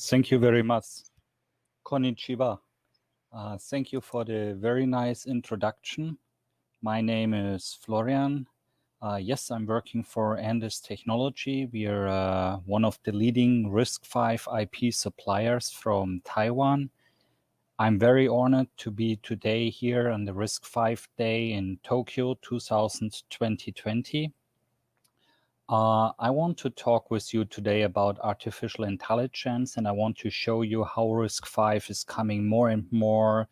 Thank you very much. Konnichiwa. Thank you for the very nice introduction. My name is Florian. Yes, I'm working for Andes Technology. We are one of the leading RISC-V IP suppliers from Taiwan. I'm very honored to be today here on the RISC-V Day in Tokyo 2020. I want to talk with you today about artificial intelligence, and I want to show you how RISC-V is coming more and more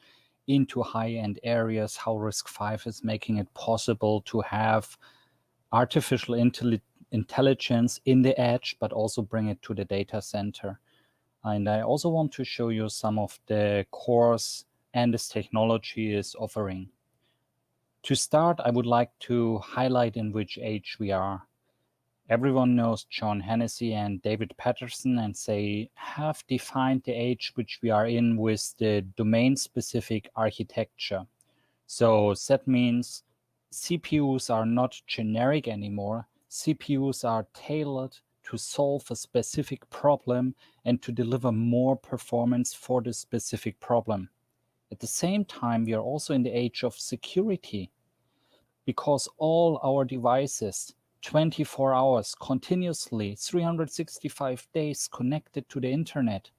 into high-end areas, how RISC-V is making it possible to have artificial intelligence in the edge, but also bring it to the data center. And I also want to show you some of the cores Andes Technology is offering. To start, I would like to highlight in which age we are. Everyone knows John Hennessy and David Patterson, and they have defined the age which we are in with the domain-specific architecture. So that means CPUs are not generic anymore. CPUs are tailored to solve a specific problem and to deliver more performance for the specific problem. At the same time, we are also in the age of security, because all our devices 24 hours continuously, 365 days connected to the internet.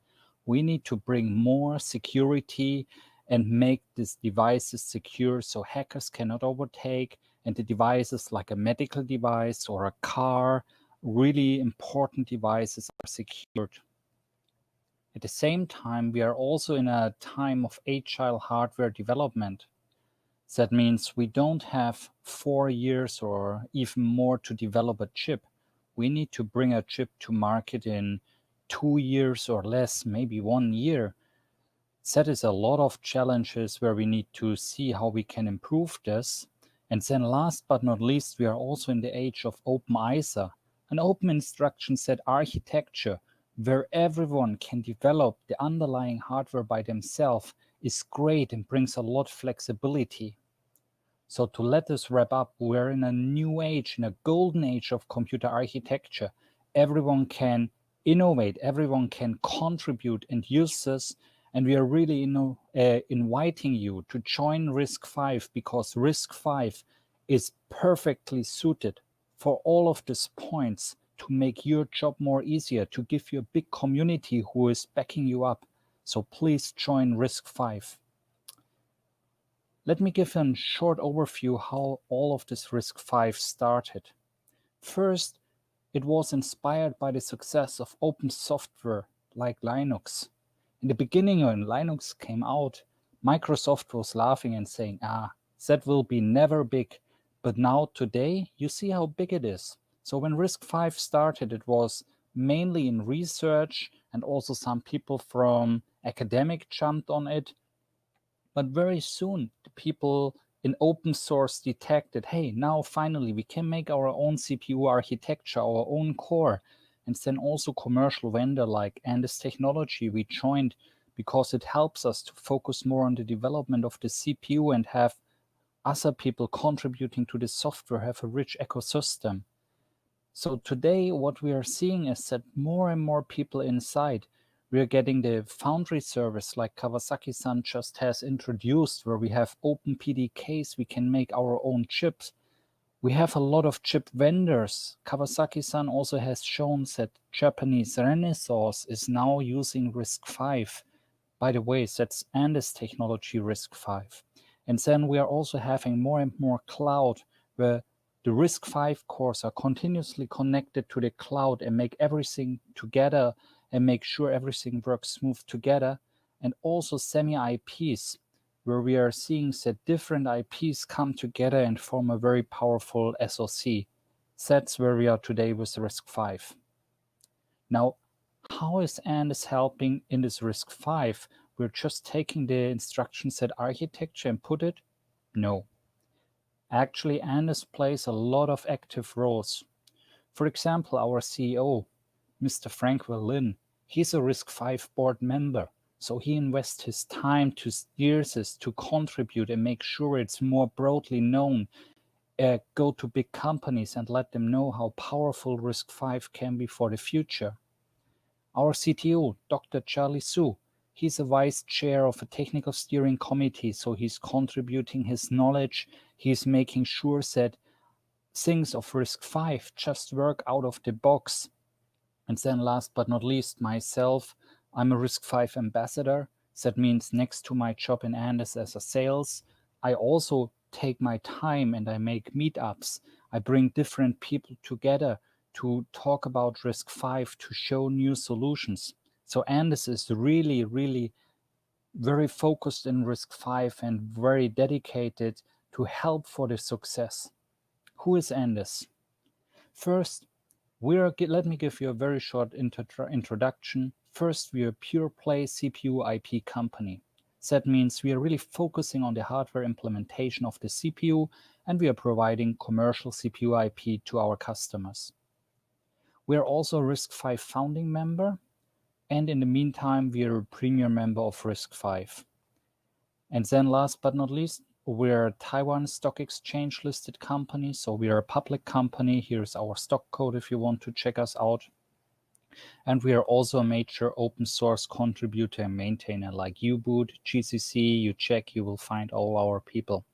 We need to bring more security and make these devices secure so hackers cannot overtake, and the devices like a medical device or a car, really important devices, are secured. At the same time, we are also in a time of agile hardware development. That means we don't have 4 years or even more to develop a chip. We need to bring a chip to market in 2 years or less, maybe 1 year. That is a lot of challenges where we need to see how we can improve this. And then last but not least, we are also in the age of open ISA, an open instruction set architecture where everyone can develop the underlying hardware by themselves is great and brings a lot of flexibility. So to let us wrap up, we're in a new age, in a golden age of computer architecture. Everyone can innovate, everyone can contribute and use this. And we are really inviting you to join RISC-V, because RISC-V is perfectly suited for all of these points to make your job more easier, to give you a big community who is backing you up. So please join RISC-V. Let me give a short overview how all of this RISC-V started. First, it was inspired by the success of open software like Linux. In the beginning, when Linux came out, Microsoft was laughing and saying, that will be never big. But now today, you see how big it is. So when RISC-V started, it was mainly in research, and also some people from academic jumped on it. But very soon, the people in open source detected, hey, now finally we can make our own CPU architecture, our own core. And then also commercial vendor like Andes Technology we joined, because it helps us to focus more on the development of the CPU and have other people contributing to the software, have a rich ecosystem. So today what we are seeing is that more and more people inside, we are getting the foundry service like Kawasaki-san just has introduced, where we have open PDKs, we can make our own chips. We have a lot of chip vendors. Kawasaki-san also has shown that Japanese Renesas is now using RISC-V. By the way, that's Andes Technology RISC-V. And then we are also having more and more cloud, where the RISC-V cores are continuously connected to the cloud and make everything together and make sure everything works smooth together. And also semi-IPs, where we are seeing that different IPs come together and form a very powerful SoC. That's where we are today with RISC-V. Now, how is Andes helping in this RISC-V? We're just taking the instruction set architecture and put it? No. Actually, Andes plays a lot of active roles. For example, our CEO, Mr. Frank Lin, he's a RISC-V board member. So he invests his time to steer this, to contribute and make sure it's more broadly known. Go to big companies and let them know how powerful RISC-V can be for the future. Our CTO, Dr. Charlie Su, he's a vice chair of a technical steering committee, so he's contributing his knowledge. He's making sure that things of RISC-V just work out of the box. And then last but not least, myself, I'm a RISC-V ambassador. That means next to my job in Andes as a sales, I also take my time and I make meetups. I bring different people together to talk about RISC-V, to show new solutions. So Andes is really, really very focused in RISC-V and very dedicated to help for the success. Who is Andes? First, let me give you a very short introduction. First, we are a pure play CPU IP company. That means we are really focusing on the hardware implementation of the CPU, and we are providing commercial CPU IP to our customers. We are also a RISC-V founding member, and in the meantime, we are a premier member of RISC-V. And then last but not least, we're a Taiwan Stock Exchange listed company, so we are a public company. Here's our stock code if you want to check us out. And we are also a major open source contributor and maintainer like U-Boot, GCC, you check, you will find all our people.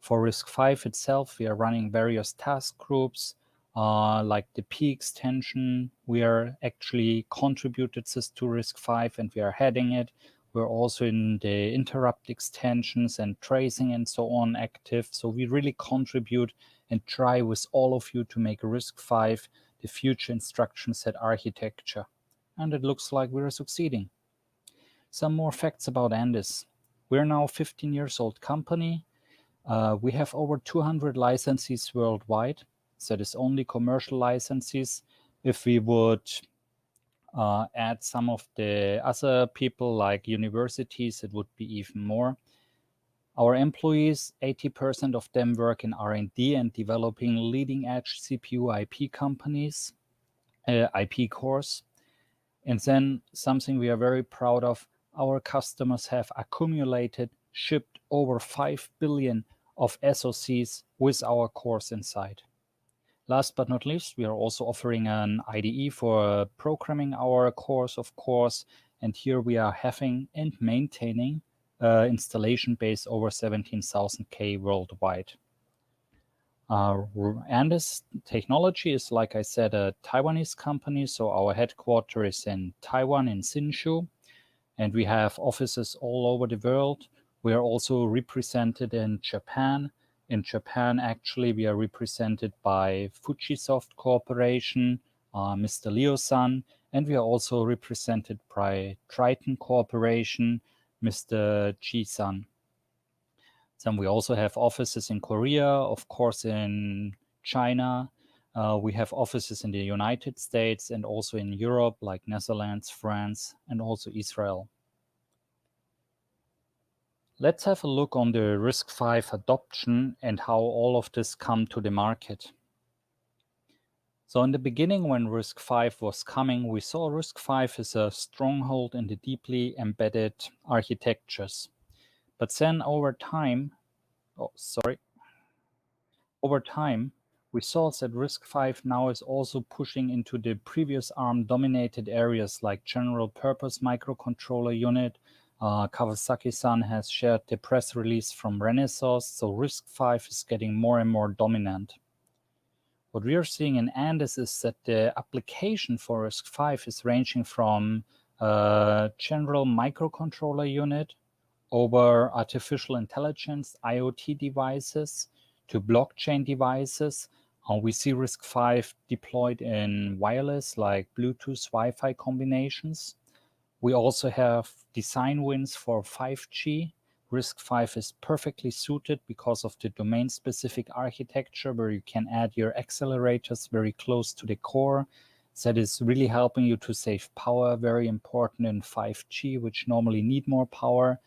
For RISC-V itself, we are running various task groups, like the P extension. We are actually contributed this to RISC-V and we are heading it. We're also in the interrupt extensions and tracing and so on active. So we really contribute and try with all of you to make RISC-V the future instruction set architecture. And it looks like we're succeeding. Some more facts about Andes. We're now a 15 years old company. We have over 200 licenses worldwide. That is only commercial licenses. If we would add some of the other people like universities, it would be even more. Our employees, 80% of them work in R&D and developing leading edge CPU IP companies, IP cores. And then something we are very proud of, our customers have accumulated, shipped over 5 billion of SoCs with our cores inside. Last but not least, we are also offering an IDE for programming our cores, of course. And here we are having and maintaining installation base over 17,000K worldwide. Andes Technology is, like I said, a Taiwanese company. So our headquarters is in Taiwan, in Hsinchu. And we have offices all over the world. We are also represented in Japan. In Japan, actually, we are represented by Fujisoft Corporation, Mr. Leo-san, and we are also represented by Triton Corporation, Mr. Ji-san. Then we also have offices in Korea, of course, in China. We have offices in the United States and also in Europe, like Netherlands, France, and also Israel. Let's have a look on the RISC-V adoption and how all of this come to the market. So in the beginning, when RISC-V was coming, we saw RISC-V as a stronghold in the deeply embedded architectures. But then over time, we saw that RISC-V now is also pushing into the previous ARM-dominated areas like general purpose microcontroller unit. Kawasaki-san has shared the press release from Renesas, so RISC-V is getting more and more dominant. What we are seeing in Andes is that the application for RISC-V is ranging from general microcontroller unit over artificial intelligence, IoT devices, to blockchain devices. We see RISC-V deployed in wireless like Bluetooth, Wi-Fi combinations. We also have design wins for 5G. RISC-V is perfectly suited because of the domain-specific architecture where you can add your accelerators very close to the core. That is really helping you to save power, very important in 5G, which normally need more power.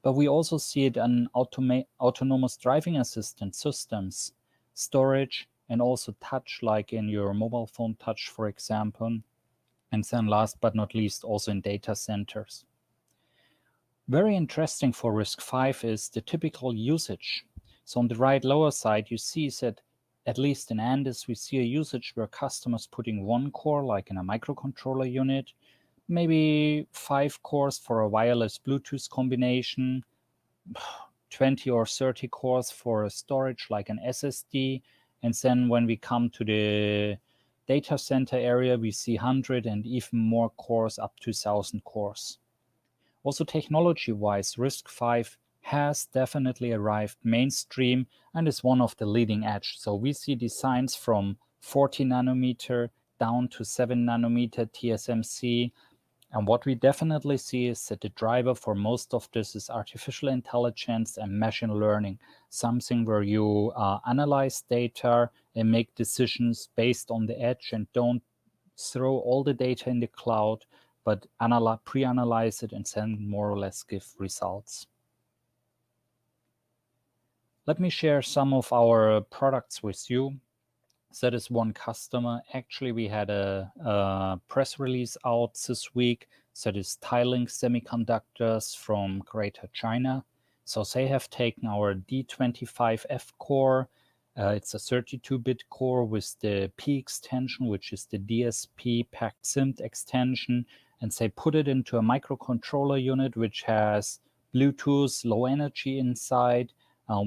But we also see it in autonomous driving assistant systems, storage, and also touch, like in your mobile phone touch, for example. And then last but not least, also in data centers. Very interesting for RISC-V is the typical usage. So on the right lower side, you see that at least in Andes, we see a usage where customers putting one core, like in a microcontroller unit. maybe 5 cores for a wireless Bluetooth combination, 20 or 30 cores for a storage like an SSD. And then when we come to the data center area, we see 100 and even more cores, up to 1,000 cores. Also technology-wise, RISC-V has definitely arrived mainstream and is one of the leading edge. So we see designs from 40 nanometer down to 7 nanometer TSMC. And what we definitely see is that the driver for most of this is artificial intelligence and machine learning, something where you analyze data and make decisions based on the edge and don't throw all the data in the cloud, but pre-analyze it and then more or less give results. Let me share some of our products with you. That is one customer. Actually, we had a press release out this week. That is Tiling Semiconductors from Greater China. So they have taken our D25F core. It's a 32-bit core with the P extension, which is the DSP packed SIMD extension. And they put it into a microcontroller unit, which has Bluetooth low energy inside,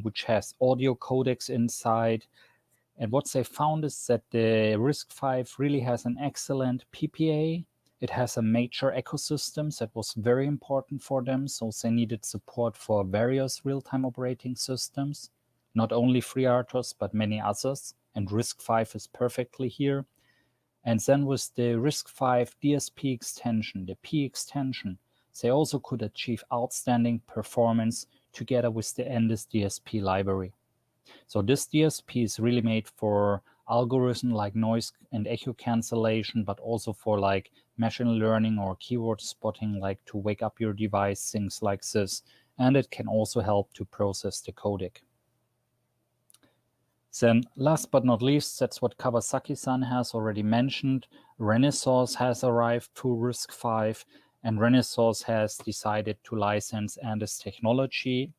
which has audio codecs inside. And what they found is that the RISC-V really has an excellent PPA. It has a major ecosystem that was very important for them. So they needed support for various real-time operating systems, not only FreeRTOS, but many others. And RISC-V is perfectly here. And then with the RISC-V DSP extension, the P extension, they also could achieve outstanding performance together with the Endis DSP library. So this DSP is really made for algorithm like noise and echo cancellation, but also for like machine learning or keyword spotting, like to wake up your device, things like this. And it can also help to process the codec. Then last but not least, that's what Kawasaki-san has already mentioned. Renesas has arrived to RISC-V, and Renesas has decided to license Endis technology.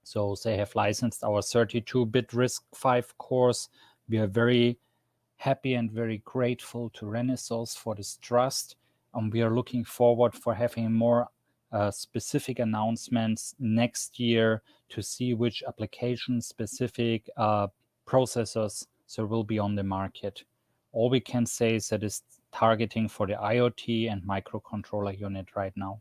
So they have licensed our 32-bit RISC-V cores. We are very happy and very grateful to Renesas for this trust. And we are looking forward for having more specific announcements next year to see which application-specific processors there will be on the market. All we can say is that it's targeting for the IoT and microcontroller unit right now.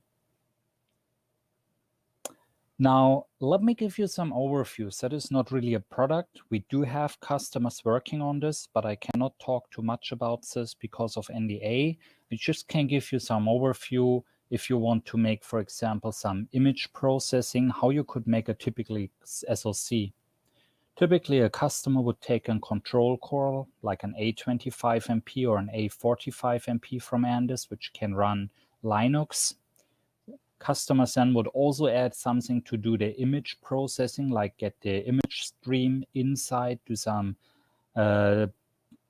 Now, let me give you some overviews. That is not really a product. We do have customers working on this, but I cannot talk too much about this because of NDA. We just can give you some overview if you want to make, for example, some image processing, how you could make a typically SoC. Typically, a customer would take a control core like an A25MP or an A45MP from Endis, which can run Linux. Customers then would also add something to do the image processing, like get the image stream inside, do some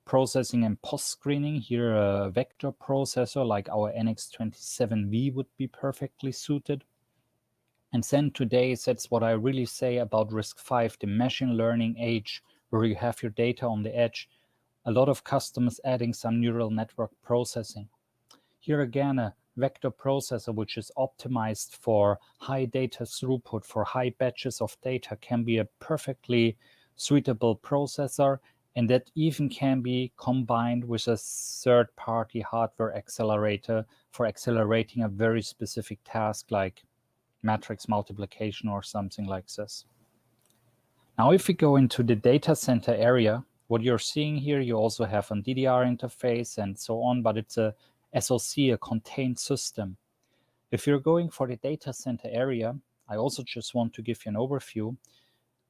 processing and post-screening. Here, a vector processor like our NX27V would be perfectly suited. And then today, that's what I really say about RISC-V, the machine learning age, where you have your data on the edge. A lot of customers adding some neural network processing. Here again, a vector processor, which is optimized for high data throughput, for high batches of data, can be a perfectly suitable processor. And that even can be combined with a third-party hardware accelerator for accelerating a very specific task like matrix multiplication or something like this. Now, if we go into the data center area, what you're seeing here, you also have an DDR interface and so on, but it's a SoC, a contained system. If you're going for the data center area, I also just want to give you an overview.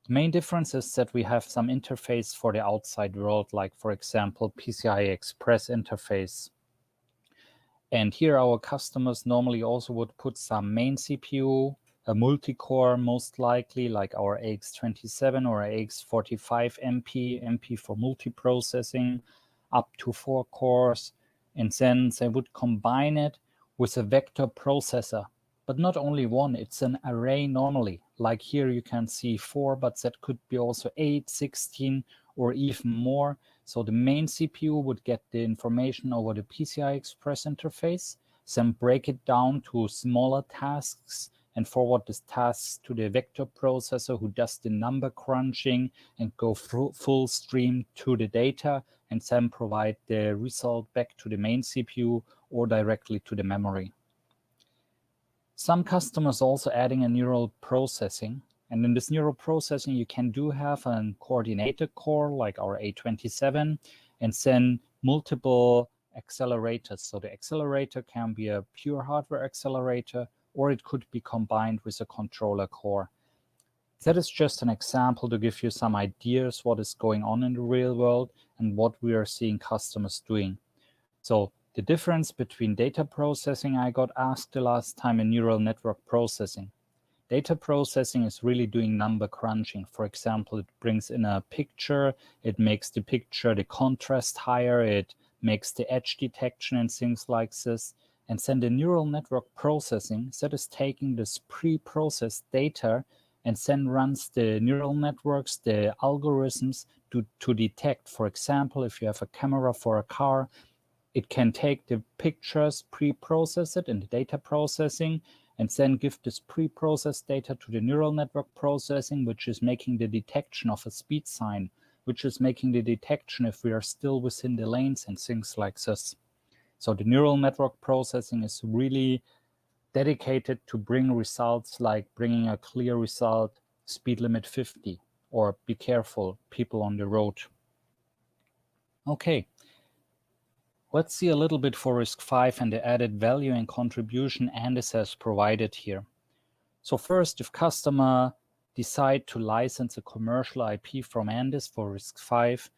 The main difference is that we have some interface for the outside world, like, for example, PCI Express interface. And here our customers normally also would put some main CPU, a multi-core most likely, like our AX27 or AX45MP, MP for multiprocessing, up to 4 cores. And then they would combine it with a vector processor. But not only one, it's an array normally. Like here you can see 4, but that could be also 8, 16, or even more. So the main CPU would get the information over the PCI Express interface. then break it down to smaller tasks and forward these tasks to the vector processor who does the number crunching and go full stream to the data and then provide the result back to the main CPU or directly to the memory. Some customers also adding a neural processing. And in this neural processing, you can have a coordinator core like our A27 and then multiple accelerators. So the accelerator can be a pure hardware accelerator, or it could be combined with a controller core. That is just an example to give you some ideas what is going on in the real world and what we are seeing customers doing. So the difference between data processing, I got asked the last time, and neural network processing. Data processing is really doing number crunching. For example, it brings in a picture, it makes the picture, the contrast higher, it makes the edge detection and things like this. And then the neural network processing, that is taking this pre-processed data and then runs the neural networks, the algorithms to detect. For example, if you have a camera for a car, it can take the pictures, pre-process it in the data processing, and then give this pre-processed data to the neural network processing, which is making the detection of a speed sign, which is making the detection if we are still within the lanes and things like this. So the neural network processing is really dedicated to bring results like bringing a clear result, speed limit 50, or be careful, people on the road. Okay. Let's see a little bit for RISC-V and the added value and contribution Andes has provided here. So first, if customer decide to license a commercial IP from Andes for RISC-V,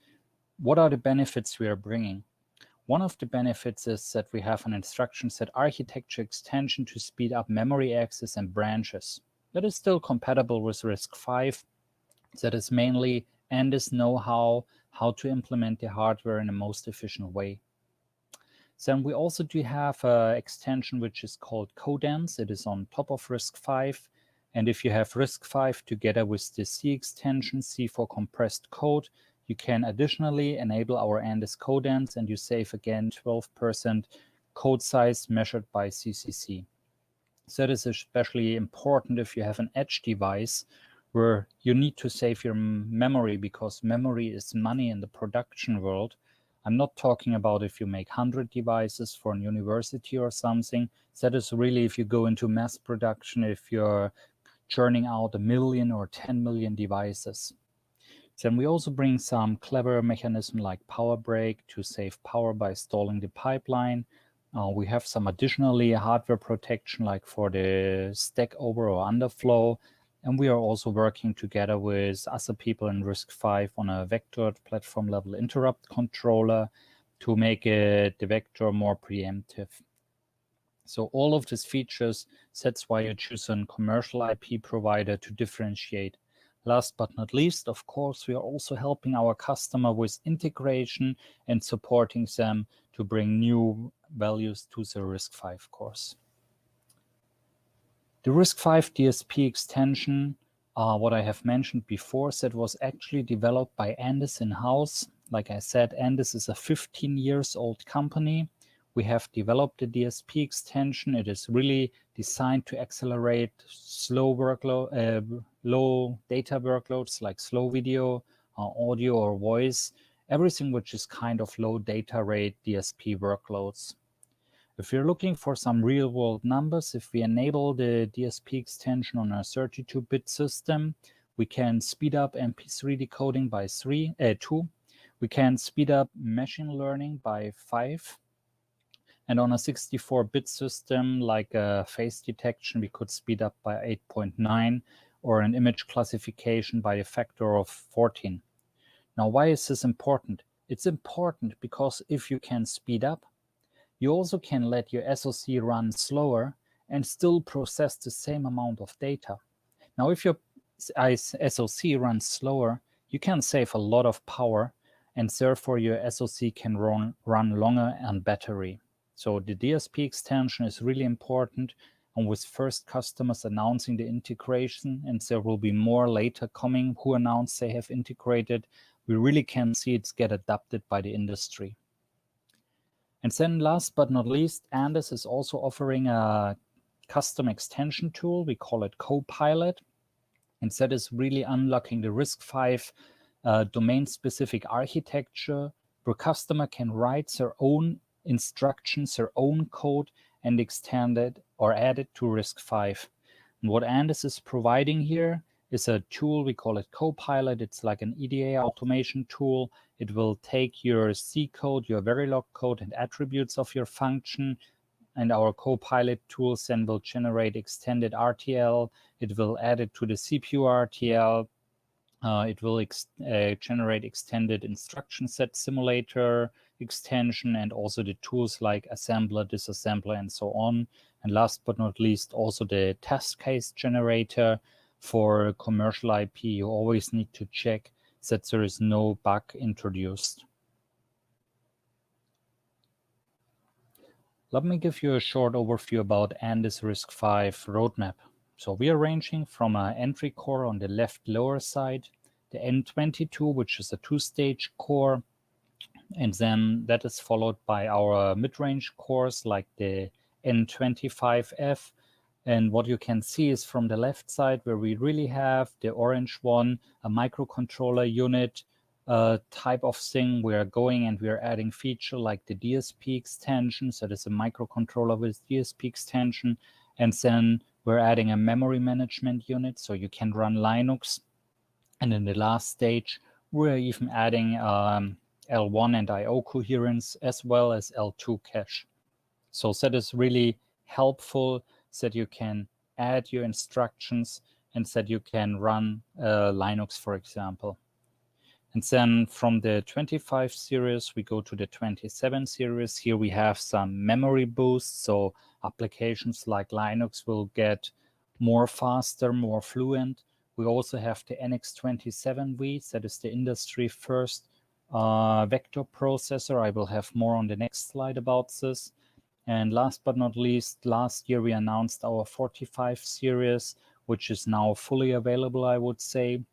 what are the benefits we are bringing? One of the benefits is that we have an instruction set architecture extension to speed up memory access and branches. That is still compatible with RISC-V. That is mainly Andes know-how, how to implement the hardware in the most efficient way. Then we also do have an extension which is called Codense. It is on top of RISC-V. And if you have RISC-V together with the C extension, C for compressed code, you can additionally enable our Andes Codense and you save again 12% code size measured by CCC. So that is especially important if you have an edge device where you need to save your memory because memory is money in the production world. I'm not talking about if you make 100 devices for a university or something. That is really if you go into mass production, if you're churning out 1 million or 10 million devices. Then we also bring some clever mechanism like power break to save power by stalling the pipeline. We have some additionally hardware protection like for the stack over or underflow. And we are also working together with other people in RISC-V on a vectored platform level interrupt controller to make the vector more preemptive. So all of these features, that's why you choose a commercial IP provider to differentiate. Last but not least, of course, we are also helping our customer with integration and supporting them to bring new values to the RISC-V course. The RISC-V DSP extension, what I have mentioned before, that was actually developed by Andes in-house. Like I said, Andes is a 15-year-old company. We have developed the DSP extension. It is really designed to accelerate slow workload, low data workloads like slow video, audio or voice, everything which is kind of low data rate DSP workloads. If you're looking for some real world numbers, if we enable the DSP extension on a 32-bit system, we can speed up MP3 decoding by 2. We can speed up machine learning by 5. And on a 64-bit system, like a face detection, we could speed up by 8.9 or an image classification by a factor of 14. Now, why is this important? It's important because if you can speed up, you also can let your SoC run slower and still process the same amount of data. Now, if your SoC runs slower, you can save a lot of power and therefore your SoC can run longer on battery. So the DSP extension is really important, and with first customers announcing the integration, and there will be more later coming who announce they have integrated, we really can see it's get adopted by the industry. And then last but not least, Andes is also offering a custom extension tool. We call it Copilot. And that is really unlocking the RISC-V domain-specific architecture where customer can write their own instructions, their own code, and extend it or add it to RISC-V. And what Andes is providing here is a tool, we call it Copilot. It's like an EDA automation tool. It will take your C code, your Verilog code, and attributes of your function, and our Copilot tools then will generate extended RTL. It will add it to the CPU RTL. It will generate extended instruction set simulator extension, and also the tools like assembler, disassembler, and so on. And last but not least, also the test case generator. For commercial IP, you always need to check that there is no bug introduced. Let me give you a short overview about Andes RISC-V roadmap. So we are ranging from an entry core on the left lower side, the N22, which is a two-stage core, and then that is followed by our mid-range cores like the N25F. And what you can see is from the left side where we really have the orange one, a microcontroller unit type of thing. We are going and we are adding feature like the DSP extension. So there's a microcontroller with DSP extension. And then we're adding a memory management unit so you can run Linux. And in the last stage, we're even adding L1 and I/O coherence as well as L2 cache. So that is really helpful, that you can add your instructions and that you can run Linux, for example. And then from the 25 series, we go to the 27 series. Here we have some memory boosts. So applications like Linux will get more faster, more fluent. We also have the NX27V, that is the industry first vector processor. I will have more on the next slide about this. And last but not least, last year we announced our 45 series, which is now fully available, I would say.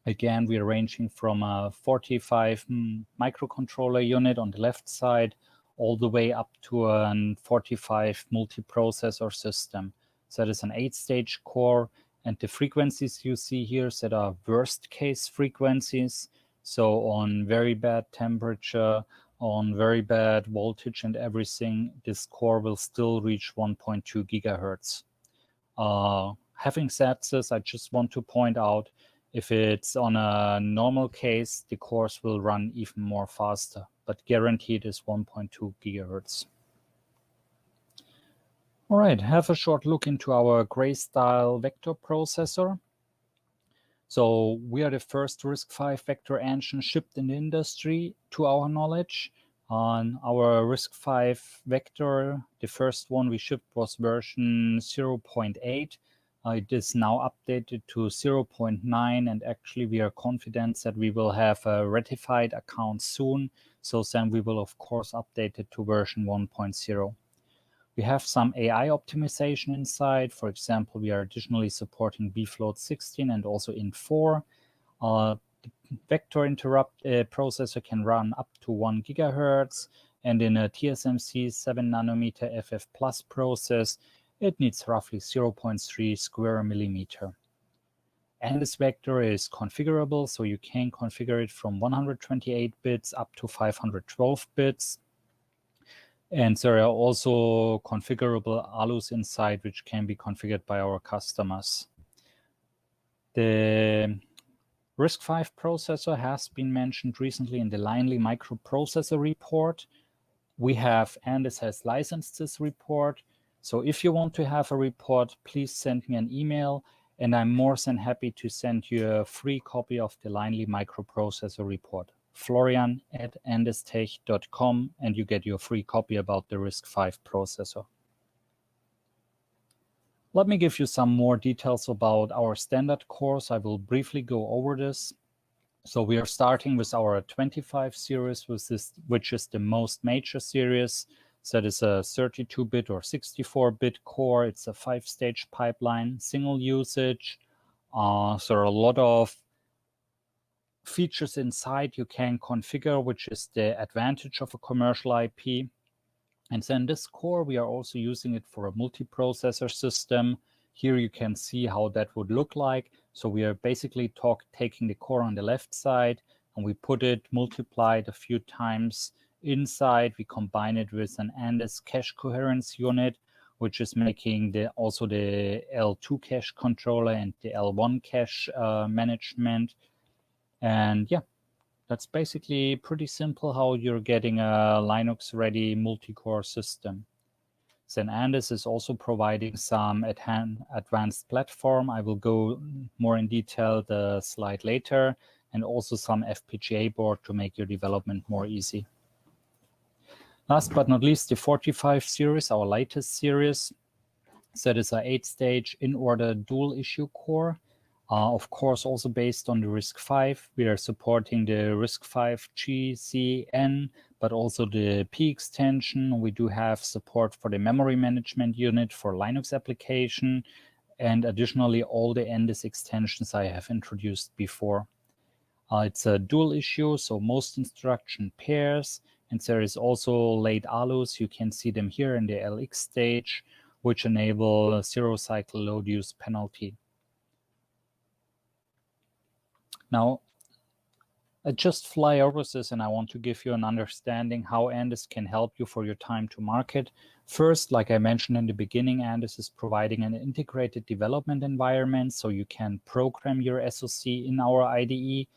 Again, we are ranging from a 45 microcontroller unit on the left side, all the way up to a 45 multiprocessor system. So that is an 8-stage core, and the frequencies you see here that are worst case frequencies. So on very bad temperature, on very bad voltage and everything, this core will still reach 1.2 gigahertz. Having said this, I just want to point out, if it's on a normal case, the cores will run even more faster, but guaranteed is 1.2 gigahertz. All right, have a short look into our Gray-style vector processor. So we are the first RISC-V vector engine shipped in the industry, to our knowledge. On our RISC-V vector, the first one we shipped was version 0.8. It is now updated to 0.9, and actually we are confident that we will have a ratified account soon. So then we will of course update it to version 1.0. We have some AI optimization inside. For example, we are additionally supporting bfloat 16 and also int4. The vector interrupt processor can run up to 1 gigahertz, and in a TSMC 7 nanometer FF Plus process, it needs roughly 0.3 square millimeter. And this vector is configurable, so you can configure it from 128 bits up to 512 bits. And there are also configurable ALUs inside, which can be configured by our customers. The RISC-V processor has been mentioned recently in the Linely microprocessor report. We have, Andes has licensed this report. So if you want to have a report, please send me an email, and I'm more than happy to send you a free copy of the Linely microprocessor report. Florian@andestech.com, and you get your free copy about the RISC-V processor. Let me give you some more details about our standard cores. I will briefly go over this. So we are starting with our 25 series, which is the most major series. So that is a 32-bit or 64-bit core. It's a 5-stage pipeline, single usage. So there are a lot of features inside you can configure, which is the advantage of a commercial IP. And then this core, we are also using it for a multiprocessor system. Here you can see how that would look like. So we are basically taking the core on the left side, and we put it multiplied a few times inside. We combine it with an ANDES cache coherence unit, which is making also the L2 cache controller and the L1 cache management. And yeah, that's basically pretty simple how you're getting a Linux-ready multi-core system. Then ANDES is also providing some advanced platform. I will go more in detail the slide later, and also some FPGA board to make your development more easy. Last but not least, the 45 series, our latest series. That is an 8-stage in-order dual issue core. Of course, also based on the RISC-V. We are supporting the RISC-V GCN, but also the P extension. We do have support for the memory management unit for Linux application, and additionally, all the ANDES extensions I have introduced before. It's a dual issue, so most instruction pairs, and there is also late ALUs. You can see them here in the LX stage, which enable a zero-cycle load use penalty. Now, I just fly over this, and I want to give you an understanding how ANDES can help you for your time to market. First, like I mentioned in the beginning, ANDES is providing an integrated development environment, so you can program your SoC in our IDE.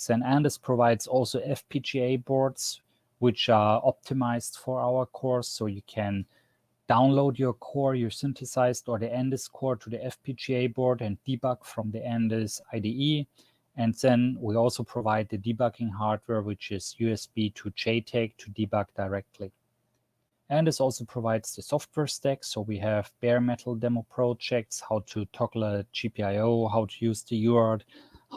Then ANDES provides also FPGA boards, which are optimized for our cores, so you can download your core, your synthesized or the ANDES core to the FPGA board and debug from the ANDES IDE. And then we also provide the debugging hardware, which is USB to JTAG to debug directly. ANDES also provides the software stack. So we have bare metal demo projects, how to toggle a GPIO, how to use the UART,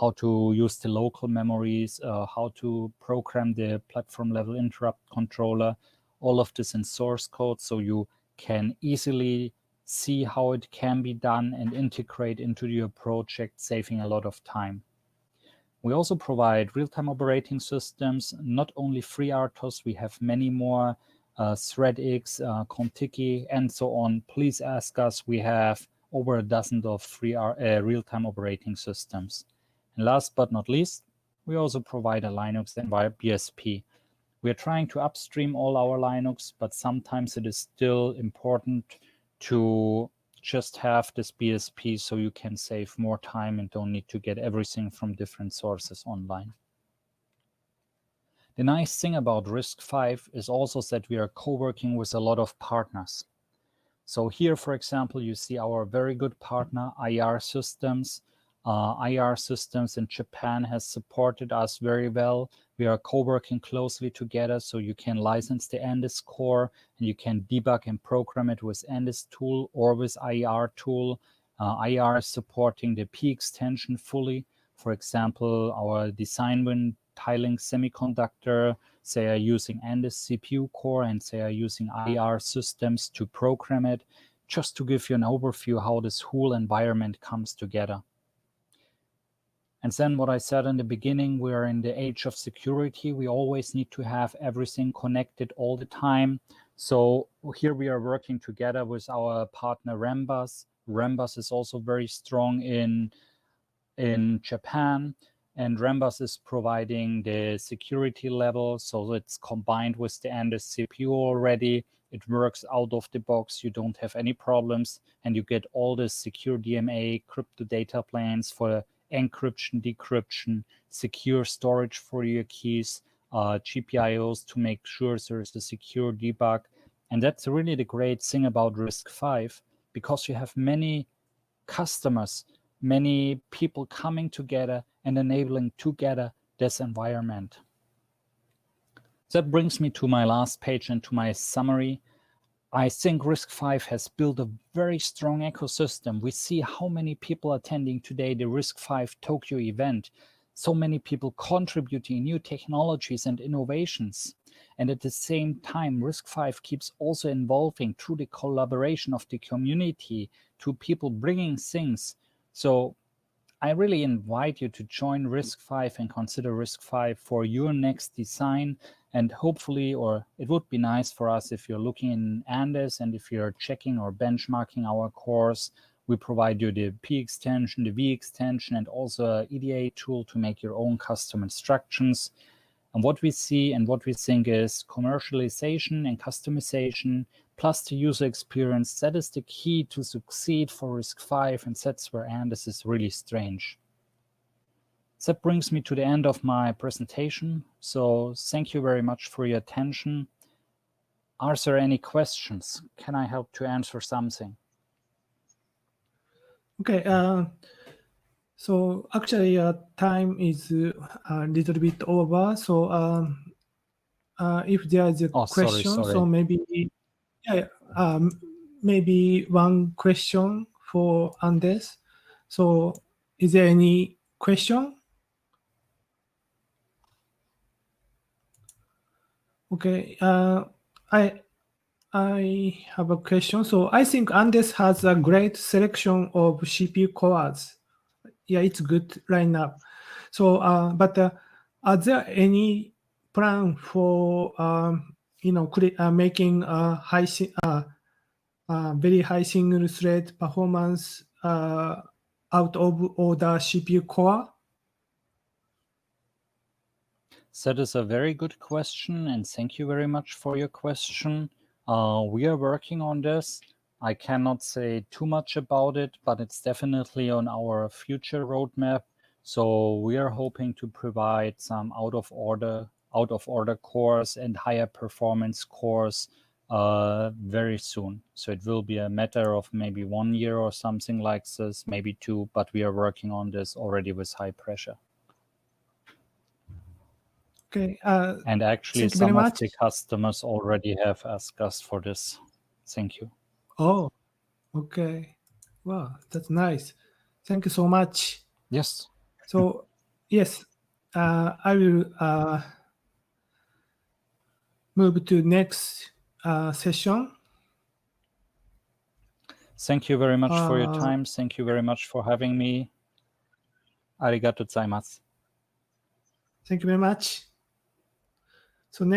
how to use the local memories, how to program the platform level interrupt controller, all of this in source code. So you can easily see how it can be done and integrate into your project, saving a lot of time. We also provide real-time operating systems, not only FreeRTOS, we have many more, ThreadX, Contiki, and so on. Please ask us. We have over a dozen of real-time operating systems. And last but not least, we also provide a Linux environment BSP. We are trying to upstream all our Linux, but sometimes it is still important to just have this BSP so you can save more time and don't need to get everything from different sources online. The nice thing about RISC-V is also that we are co-working with a lot of partners. So here, for example, you see our very good partner, IR Systems. IR Systems in Japan has supported us very well. We are co-working closely together, so you can license the ANDES core and you can debug and program it with ANDES tool or with IR tool. IR is supporting the P extension fully. For example, our design win Tiling semiconductor, they are using ANDES CPU core and they are using IR Systems to program it, just to give you an overview how this whole environment comes together. And then what I said in the beginning, we are in the age of security. We always need to have everything connected all the time. So here we are working together with our partner Rembus. Rembus is also very strong in Japan, and Rembus is providing the security level. So it's combined with the ANDES CPU already. It works out of the box. You don't have any problems, and you get all the secure DMA crypto data planes for encryption, decryption, secure storage for your keys, GPIOs to make sure there's a secure debug. And that's really the great thing about RISC-V, because you have many customers, many people coming together and enabling together this environment. That brings me to my last page and to my summary. I think RISC-V has built a very strong ecosystem. We see how many people attending today the RISC-V Tokyo event, so many people contributing new technologies and innovations. And at the same time, RISC-V keeps also evolving through the collaboration of the community, to people bringing things. So I really invite you to join RISC-V and consider RISC-V for your next design. And hopefully, or it would be nice for us if you're looking in Andes and if you're checking or benchmarking our course, we provide you the P extension, the V extension, and also an EDA tool to make your own custom instructions. And what we see and what we think is commercialization and customization plus the user experience. That is the key to succeed for RISC-V, and that's where Andes is really strange. That brings me to the end of my presentation. So thank you very much for your attention. Are there any questions? Can I help to answer something? Okay. So actually, time is a little bit over. So if there is a question, sorry. so maybe, maybe one question for Andes. So is there any question? Okay. I have a question. So I think Andes has a great selection of CPU cores. Yeah, it's good lineup. So, but are there any plan for making very high single thread performance out of order CPU core? That is a very good question, and thank you very much for your question. We are working on this. I cannot say too much about it, but it's definitely on our future roadmap. So we are hoping to provide some out of order cores and higher performance cores very soon. So it will be a matter of maybe 1 year or something like this, maybe 2, but we are working on this already with high pressure. Okay. And actually, some of the customers already have asked us for this. Thank you. Oh, okay. Wow, that's nice. Thank you so much. Yes. So, yes, I will move to next session. Thank you very much for your time. Thank you very much for having me. Arigato gozaimasu. Thank you very much. So next